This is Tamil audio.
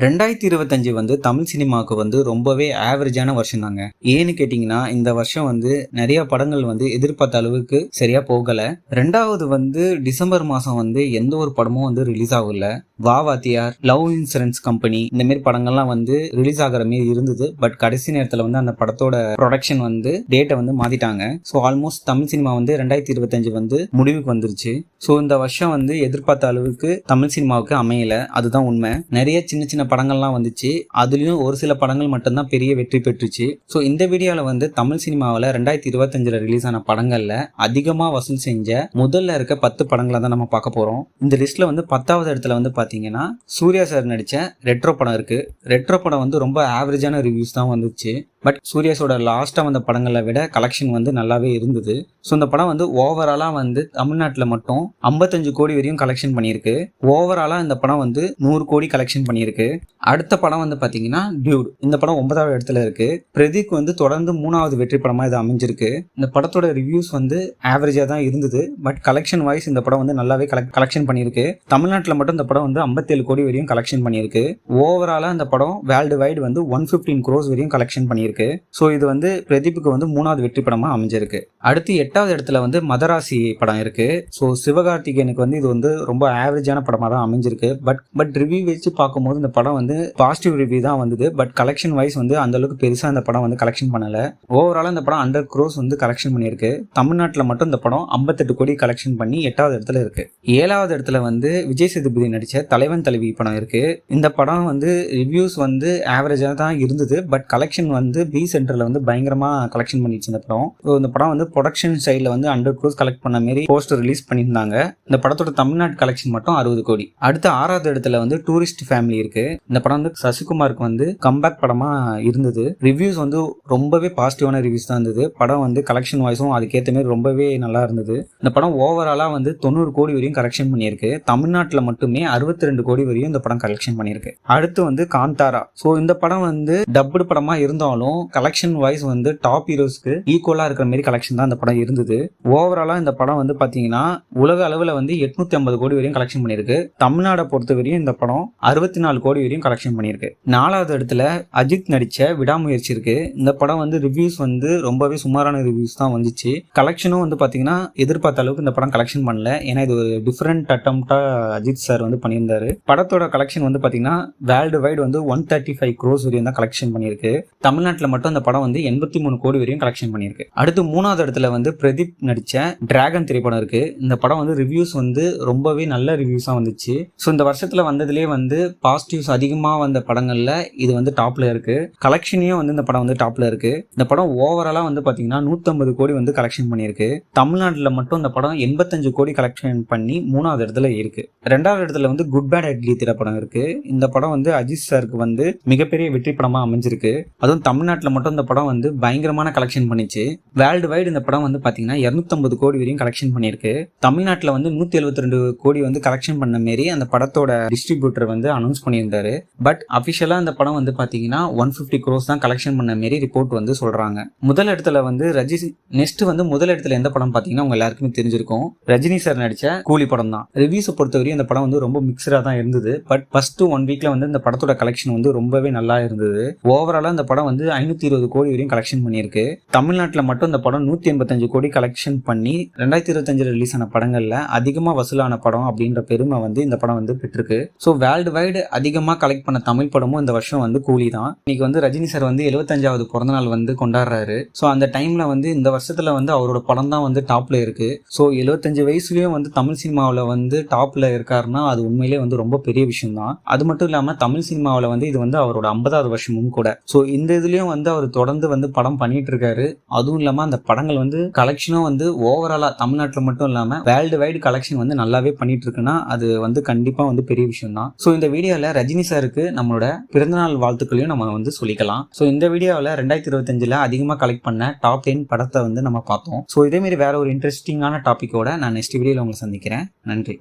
2025 தமிழ் சினிமாவுக்கு ரொம்பவே ஆவரேஜான வருஷம் தாங்க. ஏன்னு கேட்டிங்கன்னா இந்த வருஷம் நிறைய படங்கள் எதிர்பார்த்த அளவுக்கு சரியா போகல. ரெண்டாவது டிசம்பர் மாசம் எந்த ஒரு படமும் ரிலீஸ் ஆகல. வாத்தியார், லவ் இன்சூரன்ஸ் கம்பெனி இந்த மாதிரி படங்கள்லாம் ரிலீஸ் ஆகிற மாதிரி இருந்தது. பட் கடைசி நேரத்தில் அந்த படத்தோட ப்ரொடக்ஷன் டேட்டை மாத்திட்டாங்க. ஸோ ஆல்மோஸ்ட் தமிழ் சினிமா 2025 முடிவுக்கு வந்துருச்சு. ஸோ இந்த வருஷம் எதிர்பார்த்த அளவுக்கு தமிழ் சினிமாவுக்கு அமையல, அதுதான் உண்மை. நிறைய சின்ன சின்ன படங்கள்லாம் வந்துச்சு, அதுலயும் ஒரு சில படங்கள் மட்டும்தான் பெரிய வெற்றி பெற்றுச்சு. ஸோ இந்த வீடியோவில் தமிழ் சினிமாவில் 2025 ரிலீஸ் ஆன படங்கள்ல அதிகமாக வசூல் செஞ்ச முதல்ல இருக்க 10 படங்களை தான் நம்ம பார்க்க போறோம். இந்த லிஸ்ட்ல 10வது இடத்துல பாத்தீங்கன்னா சூர்யா சார் நடிச்ச ரெட்ரோ படம் இருக்கு. ரெட்ரோ படம் ரொம்ப ஆவரேஜான ரிவ்யூஸ் தான் வந்துச்சு. பட் சூர்யாஸோட லாஸ்டா வந்த படங்களை விட கலெக்ஷன் நல்லாவே இருந்தது. ஸோ இந்த படம் ஓவராலா தமிழ்நாட்டில் மட்டும் 55 கோடி வரையும் கலெக்ஷன் பண்ணியிருக்கு. ஓவராலா இந்த படம் 100 கோடி கலெக்ஷன் பண்ணியிருக்கு. அடுத்த படம் பாத்தீங்கன்னா டியூட். இந்த படம் 9வது இடத்துல இருக்கு. பிரதீக் தொடர்ந்து 3வது வெற்றி படமா இது அமைஞ்சிருக்கு. இந்த படத்தோட ரிவ்யூஸ் ஆவரேஜா தான் இருந்தது. பட் கலெக்ஷன் வைஸ் இந்த படம் நல்லாவே கலெக்ஷன் பண்ணியிருக்கு. தமிழ்நாட்டில் மட்டும் இந்த படம் 57 கோடி வரையும் கலெக்ஷன் பண்ணியிருக்கு. ஓவராலா இந்த படம் வேர்ல்டு வைடு 115 crores வரையும் கலெக்ஷன் பண்ணியிருக்கு. ஸோ இது பிரதீப்புக்கு 3வது வெற்றி படமா அமைஞ்சிருக்கு. அடுத்து 8வது இடத்துல மதராசி படம் இருக்கு. ஸோ சிவகார்த்திகேயனுக்கு இது ரொம்ப ஆவரேஜான படமா தான் அமைஞ்சிருக்கு. பட் ரிவ்யூ வச்சு பார்க்கும்போது இந்த படம் பாசிட்டிவ் ரிவ்யூ தான் வந்தது. பட் கலெக்ஷன் வைஸ் அந்த அளவுக்கு பெருசா இந்த படம் கலெக்ஷன் பண்ணல. ஓவராலா இந்த படம் 100 crores கலெக்ஷன் பண்ணியிருக்கு. தமிழ்நாட்டில் மட்டும் இந்த படம் 58 கோடி கலெக்ஷன் பண்ணி 8வது இடத்துல இருக்கு. 7வது இடத்துல விஜய் சேதுபதி நடிச்ச தலைவன் தலைவி படம் இருக்கு. இந்த படம் ரிவ்யூஸ் ஆவரேஜா தான் இருந்தது. பட் கலெக்ஷன் பி சென்டர்ல பயங்கரமா கலெக்ஷன் பண்ணிச்சு இந்த படம். இந்த படம் ப்ரொடக்ஷன் சைட்ல 100 crores கலெக்ட் பண்ண மாதிரி போஸ்டர் ரிலீஸ் பண்ணியிருந்தாங்க. இந்த படத்தோட தமிழ்நாட்டு கலெக்ஷன் மட்டும் 60 கோடி. அடுத்து 6வது இடத்துல டூரிஸ்ட் ஃபேமிலி இருக்கு. இந்த படம் சசிகுமாருக்கு கம்பேக் படமா இருந்தது. ரிவ்யூஸ் ரொம்பவே பாசிட்டிவான ரிவ்யூஸ் தான் இருந்தது. படம் கலெக்ஷன் வைஸும் அதுக்கேற்ற மாதிரி ரொம்பவே நல்லா இருந்தது. இந்த படம் ஓவராலா 90 கோடி வரையும் கலெக்ஷன் பண்ணியிருக்கு. தமிழ்நாட்டில் மட்டுமே 62 கோடி வரையும் இந்த படம் கலெக்ஷன் பண்ணியிருக்கு. அடுத்து காந்தாரா. ஸோ இந்த படம் டப்புடு படமா இருந்தாலும் கலெக்ஷன் வைஸ் டாப் ஹீரோஸ்க்கு ஈக்குவலா இருக்கிற மாதிரி கலெக்ஷன் தான் இந்த படம் இருந்தது. ஓவராலா இந்த படம் பாத்தீங்கன்னா உலக அளவுல 850 கோடி வரையும் கலெக்ஷன் பண்ணியிருக்கு. தமிழ்நாடை பொறுத்த வரையும் இந்த படம் 64 கோடி வரையும் கலெக்ஷன் பண்ணியிருக்கு. 4வது இடத்துல அஜித் நடிச்ச விடாமுயற்சி இருக்கு. இந்த படம் ரிவ்யூஸ் ரொம்பவே சுமாரான ரிவ்யூஸ் தான் வந்துச்சு. கலெக்ஷனும் பாத்தீங்கன்னா எதிர்பார்த்த அளவுக்கு இந்த படம் கலெக்ஷன் பண்ணல. ஏன்னா இது ஒரு டிஃபரெண்ட் அட்டம்ப்டா அஜித் சார் பண்ணியிருந்தாரு. படத்தோட கலெக்ஷன் பாத்தீங்கன்னா வேர்ல்டு வைடு 135 crores வரையும் தான் கலெக்ஷன் பண்ணியிருக்கு. தமிழ்நாட்டில் மட்டும் இந்த படம் 83 கோடி வரையும் கலெக்ஷன் பண்ணியிருக்கு. அடுத்து 3வது இடத்துல பிரதீப் நடிச்ச டிராகன் திரைப்படம் இருக்கு. இந்த படம் ரிவ்யூஸ் ரொம்பவே நல்ல ரிவ்யூஸா வந்துச்சு. ஸோ இந்த வருஷத்துல வந்ததுலேயே பாசிட்டிவ்ஸ் அதிகமா வந்த படங்கள்ல இது டாப்ல இருக்கு. கலெக்ஷனையும் இந்த படம் டாப்ல இருக்கு. இந்த படம் ஓவராலா பாத்தீங்கன்னா 150 கோடி கலெக்ஷன் பண்ணியிருக்கு. தமிழ்நாட்டில் மட்டும் இந்த படம் 85 கோடி கலெக்ஷன் பண்ணி 3வது இடத்துல இருக்கு. 2வது இடத்துல குட் பேட் அட்லி திரைப்படம் இருக்கு. இந்த படம் அஜித் சாருக்கு மிகப்பெரிய வெற்றி படமா அமைஞ்சிருக்கு. அதுவும் தமிழ்நாட்டில் மட்டும் இந்த படம் பயங்கரமான கலெக்ஷன் பண்ணிச்சு. வேர்ல்டு வைடு இந்த படம் பாத்தீங்கன்னா 250 கோடி வரையும் கலெக்ஷன் பண்ணியிருக்கு. தமிழ்நாட்டில் 172 கோடி கலெக்ஷன் பண்ண மாரி அந்த படத்தோட டிஸ்ட்ரிபியூட்டர் அனௌன்ஸ் பண்ணியிருந்தாரு. பட் அபிஷியலா இந்த படம் பாத்தீங்கன்னா 150 crores தான் கலெக்ஷன் பண்ண மாரி ரிப்போர்ட் சொல்றாங்க. முதல் இடத்துல ரஜினி. நெக்ஸ்ட் முதல் இடத்துல எந்த படம் பாத்தீங்கன்னா உங்க எல்லாருக்குமே தெரிஞ்சிருக்கும், ரஜினி சார் நடிச்ச கூலி படம் தான். ரிவ்யூஸை பொறுத்தவரையும் இந்த படம் ரொம்ப மிக்சரா தான் இருந்தது. பட் ஃபர்ஸ்ட் 1 வீக்ல இந்த படத்தோட கலெக்ஷன் ரொம்பவே நல்லா இருந்தது. ஓவராலா இந்த படம் 520 கோடி வரையும் கலெக்ஷன் பண்ணியிருக்கு. தமிழ்நாட்டில் மட்டும் இந்த படம் 185 கோடி கலெக்ஷன் பண்ணி 2025 ரிலீஸ் ஆன படங்கள்ல அதிகமா வசூலான படம் அப்படின்ற பெருமை இந்த படம் பெற்றிருக்கு. ஸோ வேர்ல்டு வைடு அதிகமா கலெக்ட் பண்ண தமிழ் படமும் இந்த வருஷம் கூலி தான். இன்னைக்கு ரஜினி சார் 75வது பிறந்த நாள் கொண்டாடுறாரு. ஸோ அந்த டைம்ல இந்த வருஷத்துல அவரோட படம் தான் டாப்ல இருக்கு. ஸோ 75 வயசுலயும் தமிழ் சினிமாவில் டாப்ல இருக்காருன்னா அது உண்மையிலே ரொம்ப பெரிய விஷயம் தான். அது மட்டும் இல்லாம தமிழ் சினிமாவில் இது அவரோட 50வது வருஷமும் கூட. ஸோ இந்த இதுலயும் அவர் தொடர்ந்து படம் பண்ணிட்டு இருக்காரு. அதுவும் இல்லாம அந்த படங்கள் கலெக்ஷனும் ஓவராலா தமிழ்நாட்டில் மட்டும் இல்லாம வேர்ல்டு வைடு கலெக்ஷன் நல்லாவே பண்ணிட்டு இருக்குன்னா அது கண்டிப்பா பெரிய விஷயம் தான். ஸோ இந்த வீடியோல ரஜினி சாருக்கு நம்மளோட பிறந்தநாள் வாழ்த்துக்களையும் நம்ம சொல்லிக்கலாம். ஸோ இந்த வீடியோவில் 2025 அதிகமா கலெக்ட் பண்ண டாப் 10 படத்தை நம்ம பார்த்தோம். ஸோ இதே மாதிரி வேற ஒரு இன்ட்ரெஸ்டிங்கான டாபிக்கோட நான் நெக்ஸ்ட் வீடியோல உங்களை சந்திக்கிறேன். நன்றி.